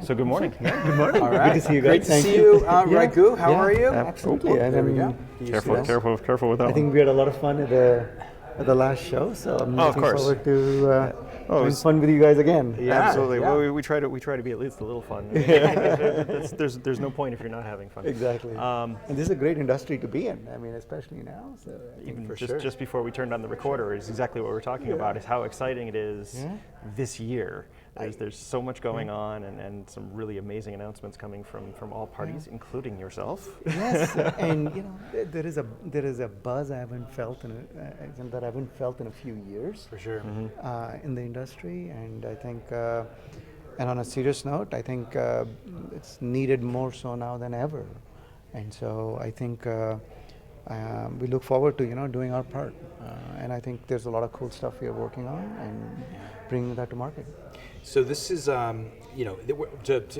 So good morning. Good morning. All right. Good to see you guys. Great to Thank see you. you, Raghu. How are you? Absolutely. Oh, there we go. Careful with that I think we had a lot of fun at the last show, so I'm Oh, of looking course. forward to having it's- fun with you guys again. Yeah. Absolutely. yeah. Well, we try to be at least a little fun. There's no point if you're not having fun. Exactly. And this is a great industry to be in. I mean, especially now. So I think Even for just, sure. just before we turned on the recorder is exactly what we're talking about, is how exciting it is this year. There's so much going on and some really amazing announcements coming from all parties, including yourself. Yes, and you know, there is a buzz I haven't felt that I haven't felt in a few years. For sure. In the industry, and I think, and on a serious note, I think it's needed more so now than ever, and so I think we look forward to doing our part, and I think there's a lot of cool stuff we are working on and bringing that to market. So this is, to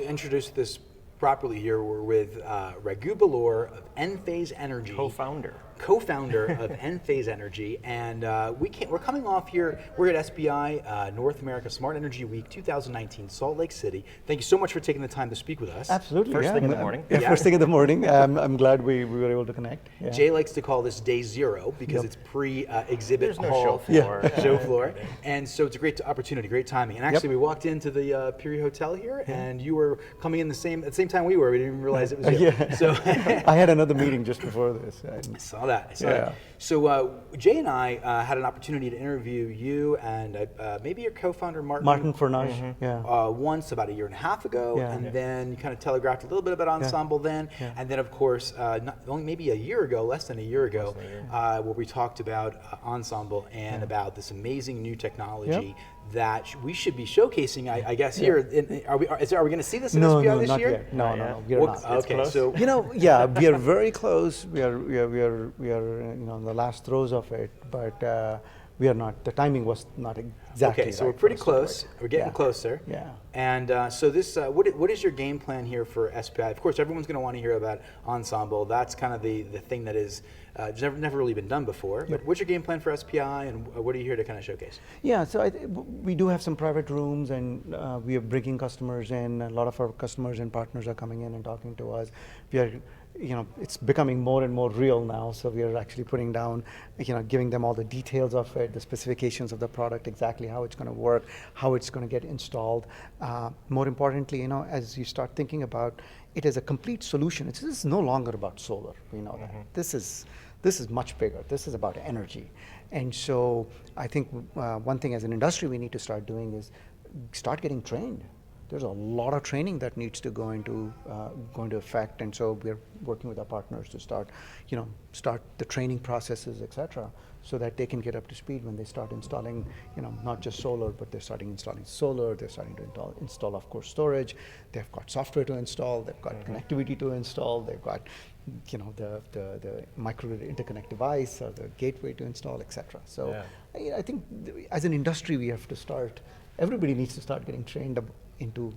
introduce this properly here, we're with Raghu Belur of Enphase Energy. Co-founder of Enphase Energy, and we're coming off here. We're at SPI, North America Smart Energy Week 2019, Salt Lake City. Thank you so much for taking the time to speak with us. Absolutely. First thing in the morning. Yeah, first thing in the morning. I'm glad we were able to connect. Yeah. Jay likes to call this day zero because it's pre-exhibit There's no hall show floor. show floor, and so it's a great opportunity, great timing. And actually, we walked into the Puri Hotel here, and you were coming in at the same time we were. We didn't even realize it was you. Yeah. So I had another meeting just before this. I saw that. Yeah. So Jay and I had an opportunity to interview you and maybe your co-founder Martin Fernage. Yeah. once about a year and a half ago, Yeah. and then you kind of telegraphed a little bit about Ensemble then, and then of course only maybe a year ago, less than a year ago, where we talked about Ensemble and about this amazing new technology that we should be showcasing, I guess, here. Are we going to see this in SPI this not year? yet. No, we are not. Okay, so we are very close. We are in the last throes of it, but we are not. The timing was not exactly. okay, so right we're pretty for us to do close. it. We're getting closer. Yeah. And so this, what is your game plan here for SPI? Of course, everyone's going to want to hear about Ensemble. That's kind of the thing that is never really been done before. But what's your game plan for SPI, and what are you here to kind of showcase? Yeah, so we do have some private rooms, and we are bringing customers in. A lot of our customers and partners are coming in and talking to us. We are, it's becoming more and more real now. So we are actually putting down, giving them all the details of it, the specifications of the product, exactly how it's going to work, how it's going to get installed. More importantly, as you start thinking about it as a complete solution, this is no longer about solar. We know that. This is much bigger. This is about energy. And so I think one thing as an industry we need to start doing is start getting trained. There's a lot of training that needs to go into effect, and so we're working with our partners to start the training processes, etc., so that they can get up to speed when they start installing, not just solar, but they're starting installing solar. They're starting to install, of course, storage. They've got software to install. They've got connectivity to install. They've got, the micro interconnect device or the gateway to install, etc. So I think as an industry we have to start. Everybody needs to start getting trained into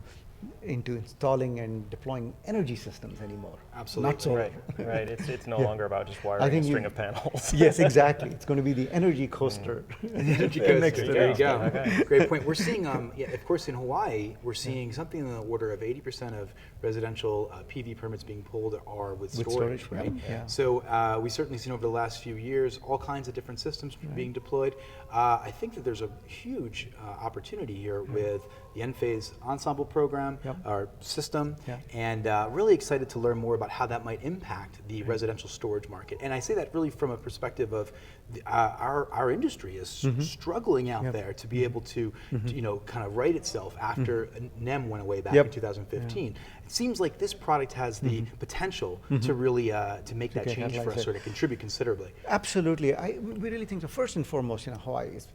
installing and deploying energy systems anymore. Absolutely. Not solar. Right. It's no longer about just wiring a string of panels. Yes, exactly. It's going to be the energy coaster. Energy coaster. There you go. Okay. Great point. We're seeing, of course, in Hawaii, we're seeing something in the order of 80% of residential PV permits being pulled are with storage, right? Yeah. So we certainly seen over the last few years all kinds of different systems being deployed. I think that there's a huge opportunity here with the Enphase Ensemble program, our system, and really excited to learn more about how that might impact the residential storage market. And I say that really from a perspective of our industry is struggling out there to be able to, kind of right itself after NEM went away back in 2015. It seems like this product has the potential to really to make that change for us or to contribute considerably. Absolutely. We really think that first and foremost, Hawaii is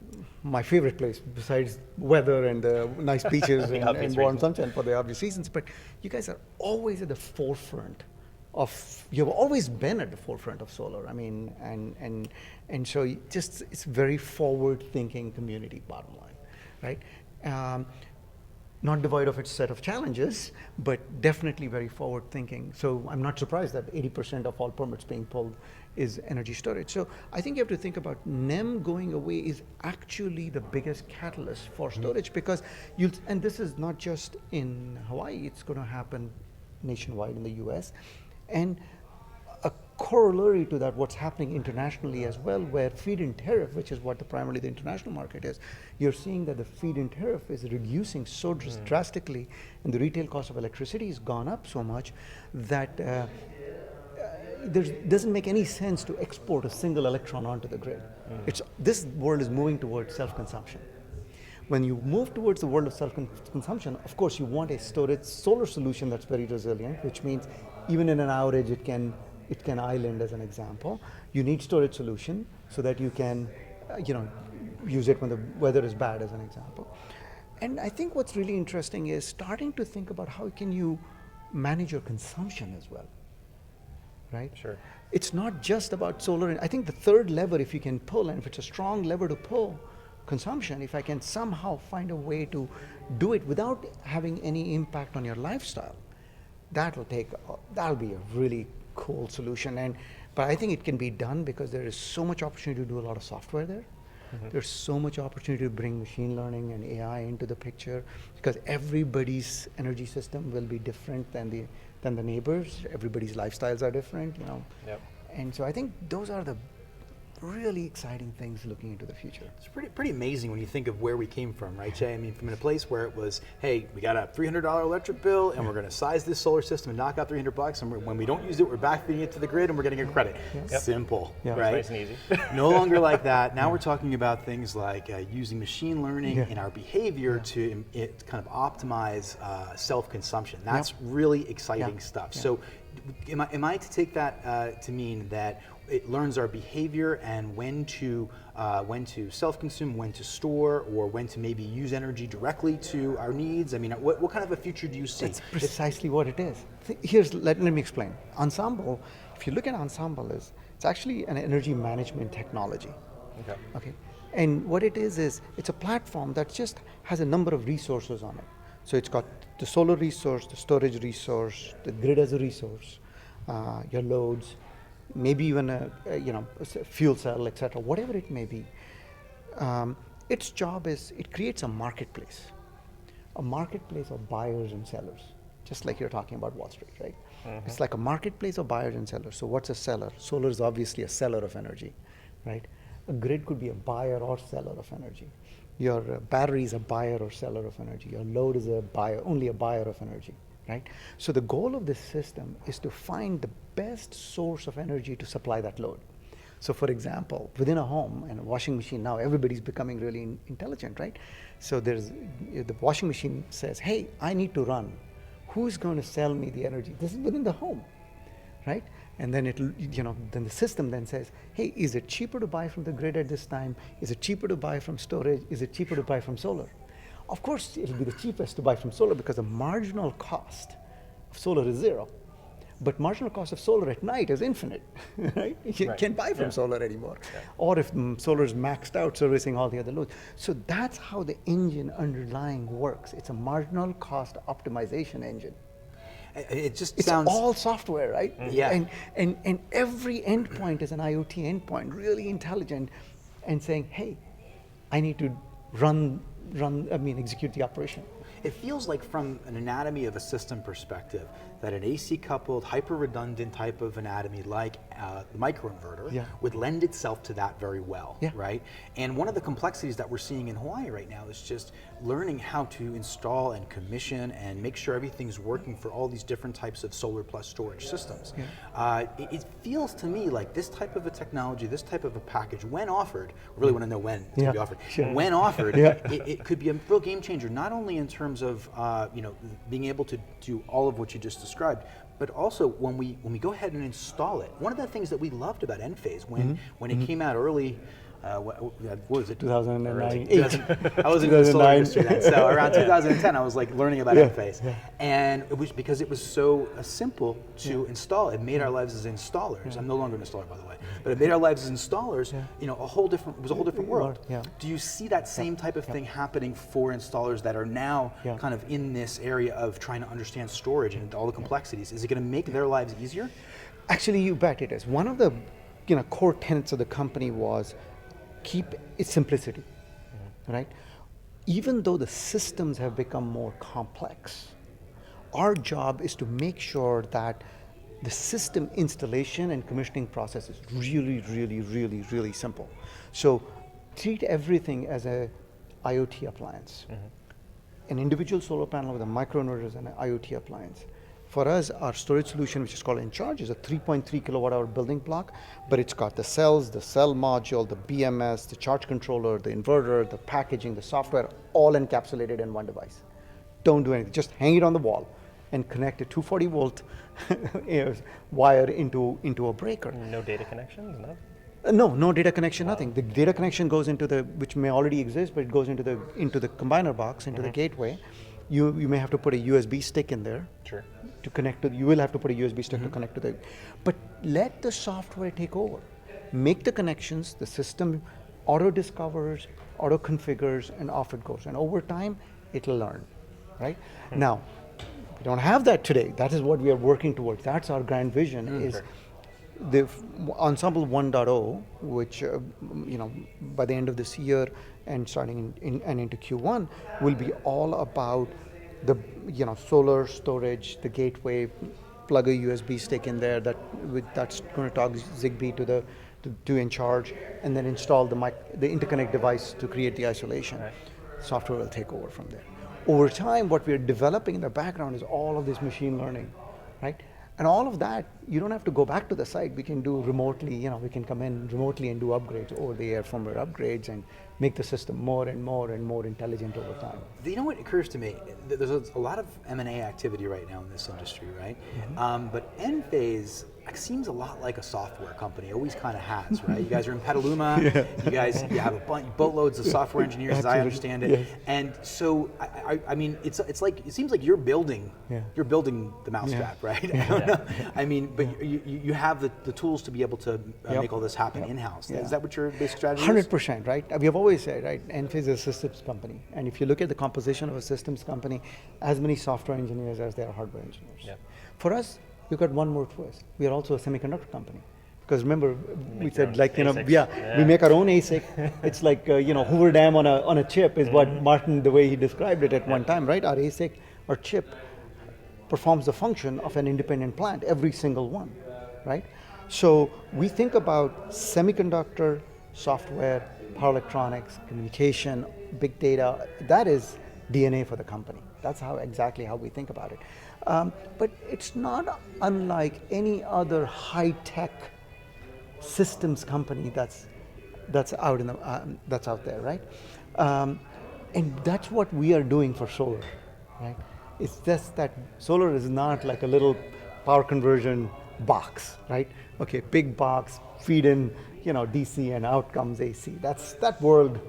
my favorite place besides weather and the nice beaches and warm sunshine for the obvious reasons. But you guys are always at the forefront you've always been at the forefront of solar. I mean, and so it's very forward-thinking community, bottom line, right? Not devoid of its set of challenges, but definitely very forward-thinking. So I'm not surprised that 80% of all permits being pulled is energy storage. So I think you have to think about NEM going away is actually the biggest catalyst for storage, because and this is not just in Hawaii, it's going to happen nationwide in the US. And a corollary to that, what's happening internationally as well, where feed-in tariff, which is what primarily the international market is, you're seeing that the feed-in tariff is reducing so drastically, and the retail cost of electricity has gone up so much that it doesn't make any sense to export a single electron onto the grid. This world is moving towards self-consumption. When you move towards the world of self-consumption, of course, you want a storage solar solution that's very resilient, which means even in an outage, it can island, as an example. You need storage solution so that you can, use it when the weather is bad, as an example. And I think what's really interesting is starting to think about how can you manage your consumption as well, right? Sure. It's not just about solar. I think the third lever, if you can pull, and if it's a strong lever to pull, consumption, if I can somehow find a way to do it without having any impact on your lifestyle, that'll be a really cool solution. But I think it can be done because there is so much opportunity to do a lot of software there. There's so much opportunity to bring machine learning and AI into the picture, because everybody's energy system will be different than the neighbors. Everybody's lifestyles are different, Yep. And so I think those are the really exciting things looking into the future. It's pretty amazing when you think of where we came from, right, Jay? I mean, from a place where it was, hey, we got a $300 electric bill, and we're going to size this solar system and knock out $300, and when we don't use it, we're backfeeding it to the grid, and we're getting a credit. Yep. Simple, Yeah. right? Nice and easy. No longer like that. Now we're talking about things like using machine learning in our behavior to kind of optimize self-consumption. That's really exciting stuff. Yeah. So, am I to take that to mean that it learns our behavior and when to self-consume, when to store, or when to maybe use energy directly to our needs? I mean, what kind of a future do you see? That's precisely what it is. Let me explain. Ensemble, if you look at Ensemble, it's actually an energy management technology. Okay. And what it is it's a platform that just has a number of resources on it. So it's got the solar resource, the storage resource, the grid as a resource, your loads, maybe even a fuel cell, etc., whatever it may be. Its job is it creates a marketplace of buyers and sellers, just like you're talking about Wall Street, right? It's like a marketplace of buyers and sellers. So what's a seller? Solar is obviously a seller of energy, right? A grid could be a buyer or seller of energy. Your battery is a buyer or seller of energy. Your load is only a buyer of energy, right? So the goal of this system is to find the best source of energy to supply that load. So for example, within a home and a washing machine, now everybody's becoming really intelligent, right? So the washing machine says, hey, I need to run. Who's going to sell me the energy? This is within the home, right? And then then the system then says, hey, is it cheaper to buy from the grid at this time? Is it cheaper to buy from storage? Is it cheaper to buy from solar? Of course, it'll be the cheapest to buy from solar because the marginal cost of solar is zero. But marginal cost of solar at night is infinite, right? You can't buy from solar anymore. Or if solar is maxed out, servicing all the other loads. So that's how the engine underlying works. It's a marginal cost optimization engine. It just It's sounds all software, right? Yeah. And every endpoint is an IoT endpoint, really intelligent, and saying, hey, I need to execute the operation. It feels like from an anatomy of a system perspective that an AC coupled, hyper redundant type of anatomy like the microinverter would lend itself to that very well, right? And one of the complexities that we're seeing in Hawaii right now is just learning how to install and commission and make sure everything's working for all these different types of solar plus storage systems. It feels to me like this type of a technology, this type of a package, when offered, I really want to know when it's going to be offered. When offered, it could be a real game changer, not only in terms of being able to do all of what you just described, but also when we go ahead and install it. One of the things that we loved about Enphase when it came out early, what was it? 2009. I wasn't in the solar industry then, so around 2010 I was like learning about Enphase. And it was because it was so simple to install. It made our lives as installers. I'm no longer an installer, by the way, but it made our lives as installers, it was a whole different world. Do you see that same type of thing happening for installers that are now kind of in this area of trying to understand storage and all the complexities? Is it going to make their lives easier? Actually, you bet it is. One of the core tenets of the company was keep its simplicity, right? Even though the systems have become more complex, our job is to make sure that the system installation and commissioning process is really, really, really, really simple. So treat everything as a IoT appliance. An individual solar panel with a microinverter is an IoT appliance. For us, our storage solution, which is called Encharge, is a 3.3 kilowatt hour building block, but it's got the cells, the cell module, the BMS, the charge controller, the inverter, the packaging, the software, all encapsulated in one device. Don't do anything, just hang it on the wall and connect a 240 volt wire into a breaker. No data connections, no? No data connection, nothing. The data connection goes into which may already exist, but it goes into the combiner box, into the gateway. You may have to put a USB stick in there. Sure. To connect to, you will have to put a USB stick to connect to but let the software take over. Make the connections, the system auto discovers, auto configures, and off it goes. And over time, it'll learn, right? Now, we don't have that today. That is what we are working towards. That's our grand vision is the Ensemble 1.0, which by the end of this year and starting and into Q1 will be all about the solar storage, the gateway, plug a USB stick in there that's going to talk Zigbee to Encharge, and then install the interconnect device to create the isolation. Right. Software will take over from there. Over time, what we're developing in the background is all of this machine learning, right? And all of that, you don't have to go back to the site. We can do remotely, we can come in remotely and do upgrades, over the air firmware upgrades, and make the system more and more and more intelligent over time. You know what occurs to me? There's a lot of M&A activity right now in this industry, right? But Enphase seems a lot like a software company, always kind of has, right? You guys are in Petaluma, you have a boatloads of software engineers, as I understand it. Yes. And so, I mean, it seems like you're building the mousetrap, right? I don't know. I mean, but you have the tools to be able to make all this happen in-house. Is that what your basic strategy is? 100%, right? We have always said, right, Enphase is a systems company. And if you look at the composition of a systems company, as many software engineers as there are hardware engineers. Yeah. For us, we've got one more twist. We are also a semiconductor company. Because remember, we said we make our own ASIC. It's like, Hoover Dam on a chip is what Martin, the way he described it at one time, right? Our ASIC, our chip, performs the function of an independent plant, every single one, right? So we think about semiconductor, software, power electronics, communication, big data. That is DNA for the company. That's exactly how we think about it. But it's not unlike any other high-tech systems company that's out there, right? And that's what we are doing for solar, right? It's just that solar is not like a little power conversion box, right? Okay, big box, feed in, DC, and out comes AC. That world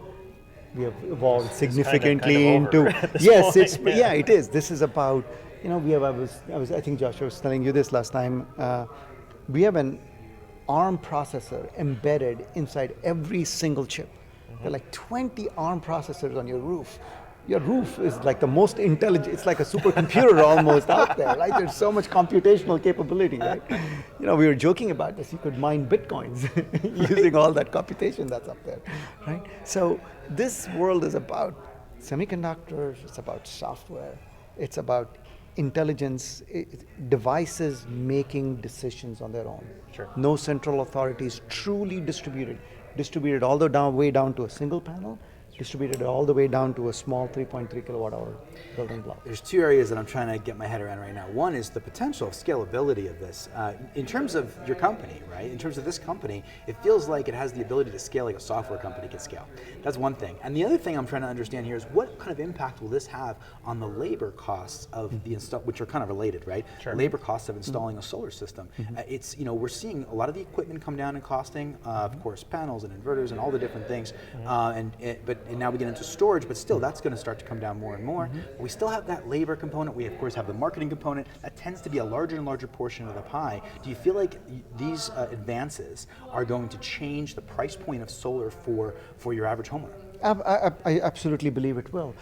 we have evolved significantly into. Yes, it is. This is about, I think Joshua was telling you this last time. We have an ARM processor embedded inside every single chip. There are like 20 ARM processors on your roof. Your roof is like the most intelligent, it's like a supercomputer almost out there, right? There's so much computational capability, right? We were joking about this, you could mine Bitcoins using all that computation that's up there, right? So this world is about semiconductors, it's about software, it's about intelligence, devices making decisions on their own. Sure. No central authorities, truly distributed all the way down to a single panel, distributed all the way down to a small 3.3 kilowatt hour building block. There's two areas that I'm trying to get my head around right now. One is the potential of scalability of this. In terms of your company, right? In terms of this company, it feels like it has the ability to scale like a software company can scale. That's one thing. And the other thing I'm trying to understand here is what kind of impact will this have on the labor costs of the install, which are kind of related, right? Sure. Labor costs of installing a solar system. It's, we're seeing a lot of the equipment come down in costing, of course, panels and inverters and all the different things. And now we get into storage, but still that's going to start to come down more and more. We still have that labor component. We of course have the marketing component. That tends to be a larger and larger portion of the pie. Do you feel like these advances are going to change the price point of solar for your average homeowner? I absolutely believe it will.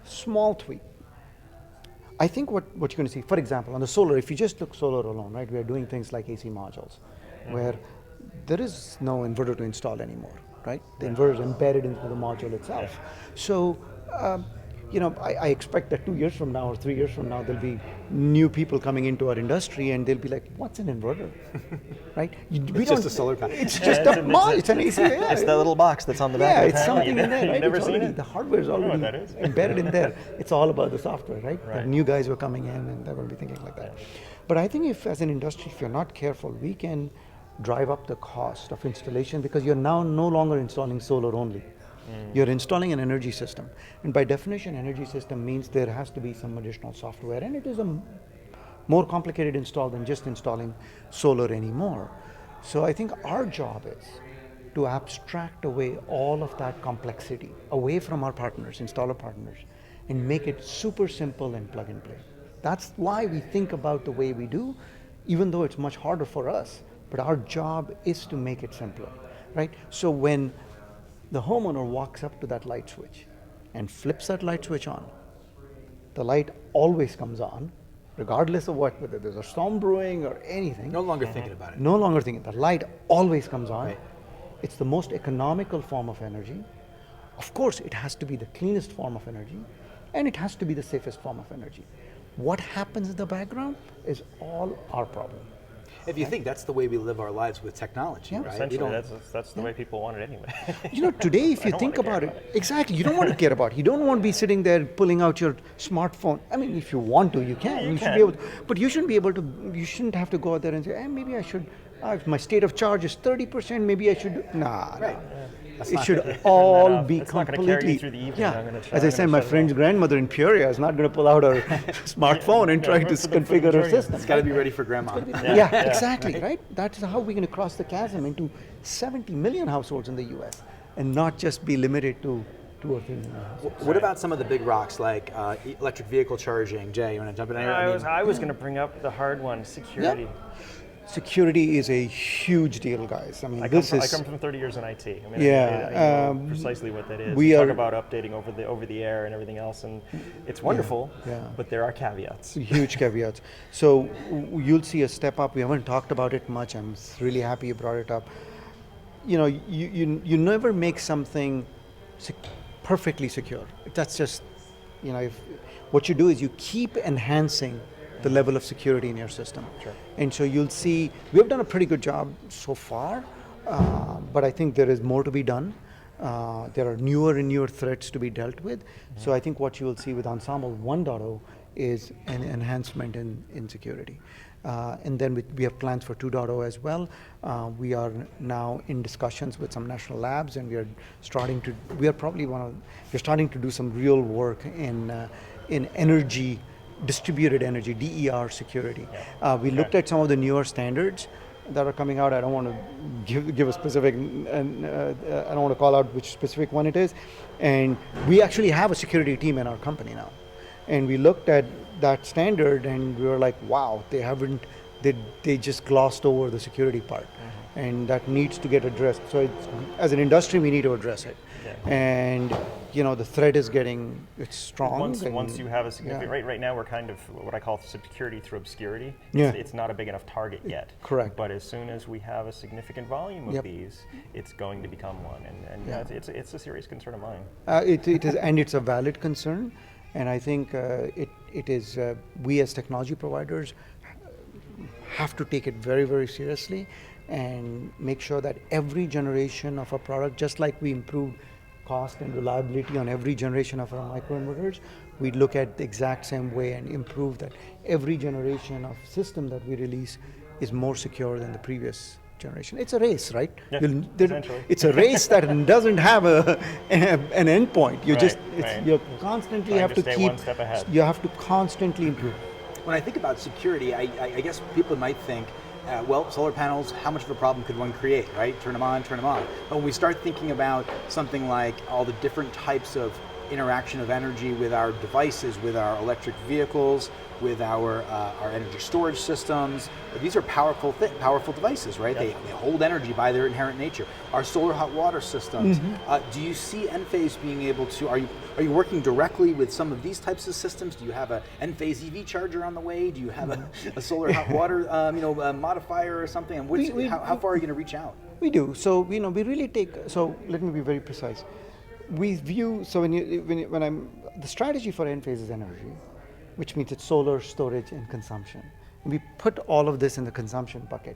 Small tweak. I think what you're going to see, for example, on the solar, if you just look solar alone, right, we are doing things like AC modules. where there is no inverter to install anymore, right? The inverter is embedded into the module itself. So, I expect that 2 years from now or 3 years from now, there'll be new people coming into our industry and they'll be like, what's an inverter, right? It's just a solar panel. It's just it's an AC. Yeah, It's that little box that's on the back yeah, of the it's panel. something in there, right? You've never It's seen already, it? the hardware is know what already that is. embedded in there. It's all about the software, right? Right. The new guys who are coming in and they're going to be thinking like that. But I think if, as an industry, if you're not careful, we can drive up the cost of installation because you're now no longer installing solar only. You're installing an energy system. And by definition, energy system means there has to be some additional software, and it is a more complicated install than just installing solar anymore. So I think our job is to abstract away all of that complexity away from our partners, installer partners, and make it super simple and plug and play. That's why we think about the way we do, even though it's much harder for us, but our job is to make it simpler, right? So when the homeowner walks up to that light switch and flips that light switch on, the light always comes on, regardless of whether there's a storm brewing or anything. No longer thinking about it. No longer thinking. The light always comes on. Right. It's the most economical form of energy. Of course, it has to be the cleanest form of energy, and it has to be the safest form of energy. What happens in the background is all our problem. If you think that's the way we live our lives with technology, Yeah. right? We Essentially, don't- that's the way people want it anyway. Today, if I you don't think wanna care about it, exactly, you don't want to care about it. You don't want to be sitting there pulling out your smartphone. I mean, if you want to, you can. You should can. be able to, but you shouldn't be able to. You shouldn't have to go out there and say, maybe I should. If my state of charge is 30%, maybe I should. Nah, Right. nah. That's It not should gonna- all off. be It's not gonna completely. carry you through the evening. Yeah. I'm gonna As I said, my shut it friend's off. grandmother in Peoria is not going to pull out her smartphone and try to for the configure her journey. system. It's got to be ready for grandma. Yeah, exactly, right? That's how we're going to cross the chasm into 70 million households in the US and not just be limited to 2 or 3 million households. What about some of the big rocks like electric vehicle charging? Jay, you want to jump in? I was going to bring up the hard one, security. Security is a huge deal, guys. I mean, I this come is. from 30 years in IT. I mean, Yeah, I know precisely what that is. we You talk are- about updating over the air and everything else, and it's wonderful. yeah. But there are caveats. Huge caveats. So you'll see a step up. We haven't talked about it much. I'm really happy you brought it up. You never make something perfectly secure. That's just, if what you do is you keep enhancing the level of security in your system. Sure. And so you'll see, we've done a pretty good job so far, but I think there is more to be done. There are newer and newer threats to be dealt with. So I think what you will see with Ensemble 1.0 is an enhancement in security. And then we have plans for 2.0 as well. We are now in discussions with some national labs, and we're starting to do some real work in energy, distributed energy, DER security. We looked at some of the newer standards that are coming out. I don't want to give a specific, and I don't want to call out which specific one it is. And we actually have a security team in our company now. And we looked at that standard and we were like, wow, they just glossed over the security part. And that needs to get addressed. So as an industry, we need to address it. Yeah. And the threat is it's strong. Once you have a significant, yeah. right now we're kind of what I call security through obscurity. Yeah. It's not a big enough target yet. Correct. But as soon as we have a significant volume of Yep. these, it's going to become one. And Yeah. it's a serious concern of mine. It is, and it's a valid concern. And I think it is, we as technology providers have to take it very, very seriously and make sure that every generation of a product, just like we improve cost and reliability on every generation of our microinverters, we look at the exact same way and improve that every generation of system that we release is more secure than the previous generation. It's a race, right? Yeah, essentially. It's a race that doesn't have an end point. You Right, just right. you constantly Trying have to to stay keep. one step ahead. You have to constantly improve. When I think about security, I guess people might think, solar panels, how much of a problem could one create, right? Turn them on, turn them off. But when we start thinking about something like all the different types of interaction of energy with our devices, with our electric vehicles, with our energy storage systems. These are powerful devices, right? They hold energy by their inherent nature. Our solar hot water systems. Do you see Enphase being able to, are you working directly with some of these types of systems? Do you have an Enphase EV charger on the way? Do you have a solar hot water modifier or something? And how far are you going to reach out? We do. So we really take. So let me be very precise. We view the strategy for Enphase is energy, which means it's solar, storage, and consumption. And we put all of this in the consumption bucket.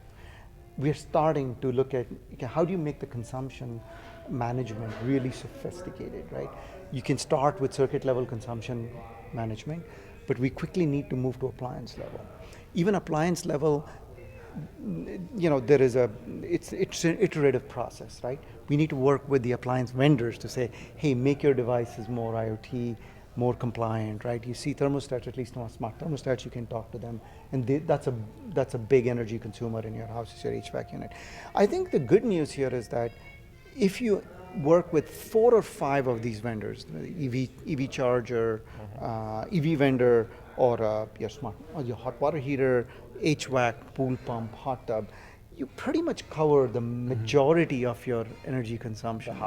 We're starting to look at how do you make the consumption management really sophisticated, right? You can start with circuit level consumption management, but we quickly need to move to appliance level. Even appliance level, there is it's an iterative process, right? We need to work with the appliance vendors to say, hey, make your devices more IoT, more compliant, right? You see thermostats, at least not smart thermostats, you can talk to them, and that's a big energy consumer in your house, is your HVAC unit. I think the good news here is that if you work with 4 or 5 of these vendors, the EV charger, EV vendor, or your hot water heater, HVAC, pool pump, hot tub, you pretty much cover the majority of your energy consumption.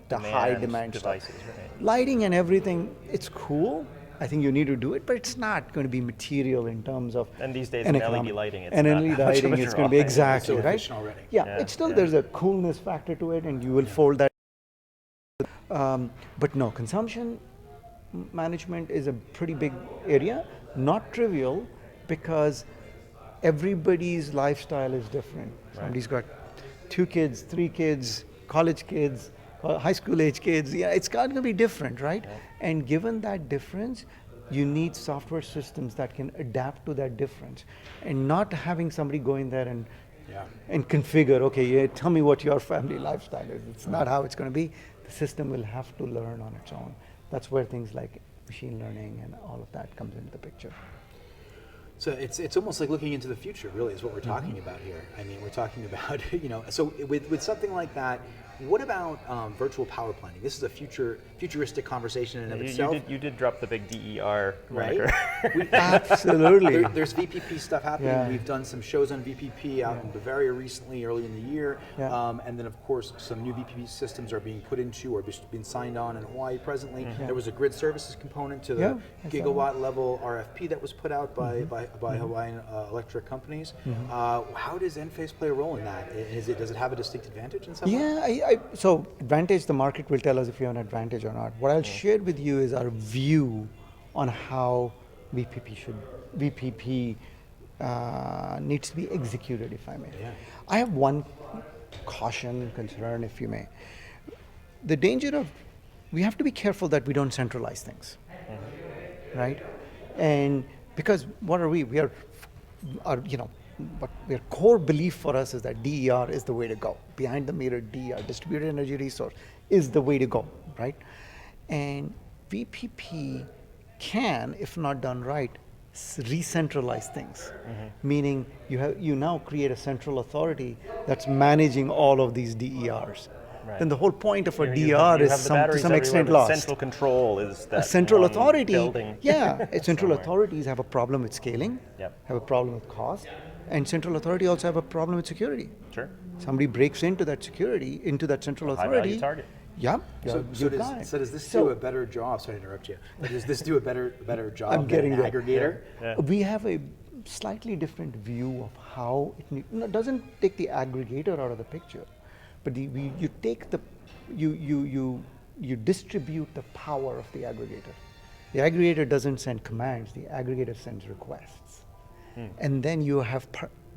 The high demand devices, right? Lighting and everything, it's cool. I think you need to do it, but it's not going to be material in terms of. And these days, in LED lighting, it's and not LED lighting, it's going to be exactly it's so right. already. Yeah, it's still there's a coolness factor to it, and you will fold that. But no, consumption management is a pretty big area, not trivial, because everybody's lifestyle is different. Somebody's got 2 kids, 3 kids, college kids, high school age kids. Yeah, it's got to be different, right? Yeah. And given that difference, you need software systems that can adapt to that difference, and not having somebody go in there and configure. Okay, tell me what your family lifestyle is. It's not how it's going to be. The system will have to learn on its own. That's where things like machine learning and all of that comes into the picture. So it's almost like looking into the future, really, is what we're talking about here. I mean, we're talking about, so with something like that, what about virtual power planning? This is a futuristic conversation in and of itself. You did drop the big DER right? Absolutely. There's VPP stuff happening. Yeah. We've done some shows on VPP out in Bavaria recently, early in the year. Yeah. And then, of course, some new VPP systems are being put into or being signed on in Hawaii presently. Yeah. There was a grid services component to the gigawatt level RFP that was put out by Hawaiian electric companies. How does Enphase play a role in that? Does it have a distinct advantage in some way? So advantage, the market will tell us if you have an advantage or not. What I'll share with you is our view on how VPP needs to be executed, if I may. Yeah. I have one caution, concern, if you may. The danger of, we have to be careful that we don't centralize things, right? And because what are we? We are but their core belief for us is that DER is the way to go. Behind the meter DER, distributed energy resource, is the way to go, right? And VPP can, if not done right, re-centralize things. Meaning you now create a central authority that's managing all of these DERs. Right. Then the whole point of a DER is to some extent lost. Central control is that a central authority. Building Central authorities have a problem with scaling, have a problem with cost, and central authority also have a problem with security. Sure. Somebody breaks into that security, into that central authority. High value target. Yeah. So does this do a better job? Sorry to interrupt you. But does this do a better job than an aggregator? Yeah. We have a slightly different view of how it doesn't take the aggregator out of the picture, but you distribute the power of the aggregator. The aggregator doesn't send commands. The aggregator sends requests. And then you have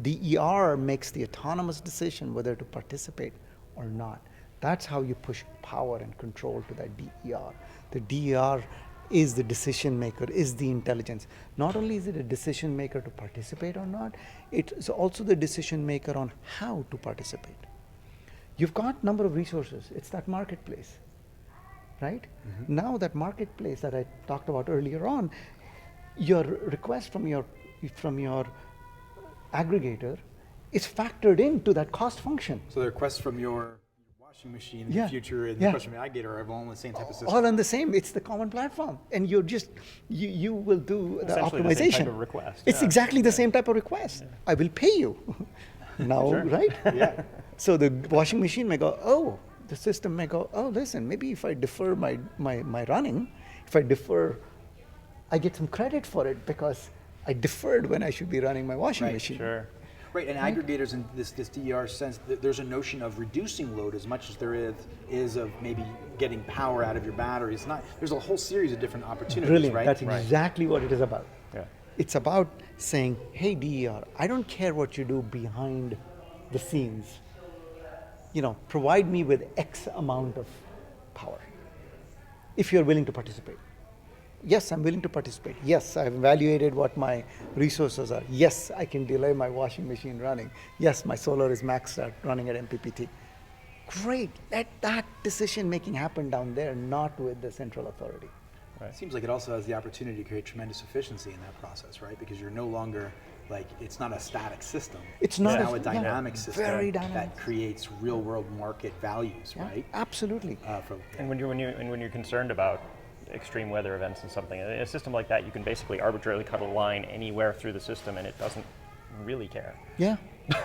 DER makes the autonomous decision whether to participate or not. That's how you push power and control to that DER. The DER is the decision maker, is the intelligence. Not only is it a decision maker to participate or not, it's also the decision maker on how to participate. You've got number of resources. It's that marketplace, right? Now that marketplace that I talked about earlier on, your request from your aggregator is factored into that cost function. So the request from your washing machine in Yeah. the future and Yeah. the question I get are all on the same type of system. All on the same. It's the common platform, and you're just you will do the Essentially optimization. the same type of request. It's Yeah. exactly the same type of request. I will pay you now, Sure. right? Yeah. So the washing machine may go, oh, the system may go, oh, listen, maybe if I defer my running, if I defer, I get some credit for it because I deferred when I should be running my washing Right, machine. Sure. Right, and aggregators in this DER sense, there's a notion of reducing load as much as there is of maybe getting power out of your battery. It's not. There's a whole series of different opportunities, Brilliant. right? That's exactly what it is about. Yeah. It's about saying, hey, DER, I don't care what you do behind the scenes. Provide me with X amount of power if you're willing to participate. Yes, I'm willing to participate. Yes, I've evaluated what my resources are. Yes, I can delay my washing machine running. Yes, my solar is maxed out running at MPPT. Great, let that decision making happen down there, not with the central authority. It seems like it also has the opportunity to create tremendous efficiency in that process, right? Because you're no longer it's not a static system. It's not now a dynamic system very dynamic. that creates real world market values, Yeah, right? absolutely. And when you're concerned about extreme weather events and something, in a system like that, you can basically arbitrarily cut a line anywhere through the system, and it doesn't really care. Yeah.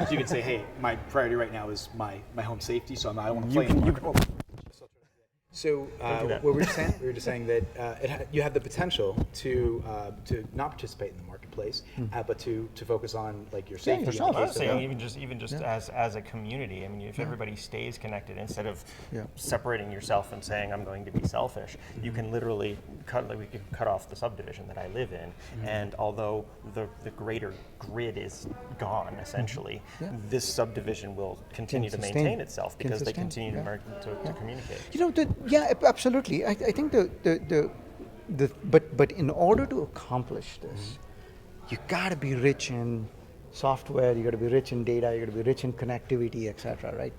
So you can say, hey, my priority right now is my home safety, so I want to play in the market. So what we were just saying that you have the potential to not participate in the marketplace, but to focus on your safety. yourself. I was saying even just as a community. I mean, if everybody stays connected instead of separating yourself and saying I'm going to be selfish, you can literally we can cut off the subdivision that I live in, and although the greater grid is gone essentially, this subdivision will continue to maintain itself because they continue to communicate. Yeah, absolutely. I think but in order to accomplish this, you got to be rich in software, you got to be rich in data, you got to be rich in connectivity, etc. Right?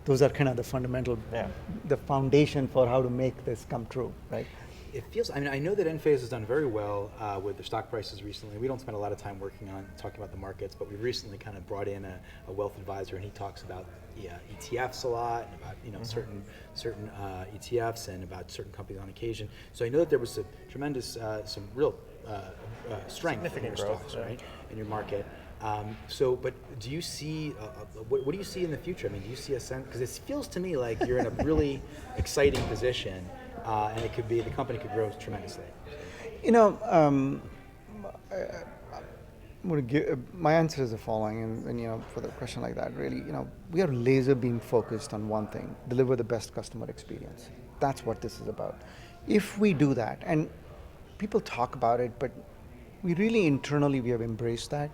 Those are kind of the fundamental, the foundation for how to make this come true, right? It feels. I mean, I know that Enphase has done very well with their stock prices recently. We don't spend a lot of time talking about the markets, but we recently kind of brought in a wealth advisor, and he talks about ETFs a lot, and about certain ETFs, and about certain companies on occasion. So I know that there was a tremendous, some real strength in your stocks, right, in your market. But do you see what do you see in the future? I mean, do you see a sense? Because it feels to me like you're in a really exciting position. And the company could grow tremendously. My answer is the following, and for the question like that, really, we are laser beam focused on one thing: deliver the best customer experience. That's what this is about. If we do that, and people talk about it, but we really internally we have embraced that.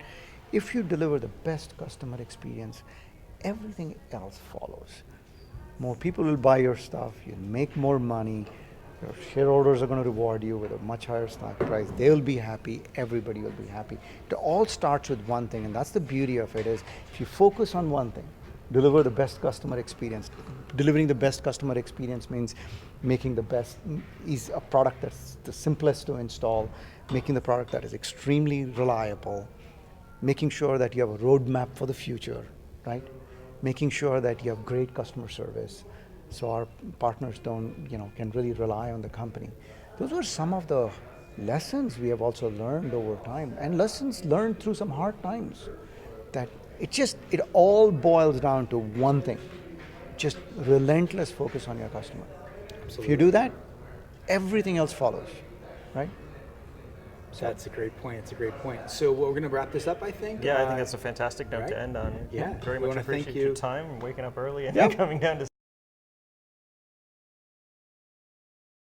If you deliver the best customer experience, everything else follows. More people will buy your stuff, you'll make more money, your shareholders are going to reward you with a much higher stock price, they'll be happy, everybody will be happy. It all starts with one thing, and that's the beauty of it is, if you focus on one thing, deliver the best customer experience. Delivering the best customer experience means making the best, is a product that's the simplest to install, making the product that is extremely reliable, making sure that you have a roadmap for the future, right? Making sure that you have great customer service, so our partners can really rely on the company. Those were some of the lessons we have also learned over time, and lessons learned through some hard times. That it all boils down to one thing: just relentless focus on your customer. Absolutely. If you do that, everything else follows, right? So that's a great point. It's a great point. So we're going to wrap this up, I think. Yeah, I think that's a fantastic note to end on. Yeah. Very We much wanna thank appreciate you. your time and waking up early and Yep. coming down to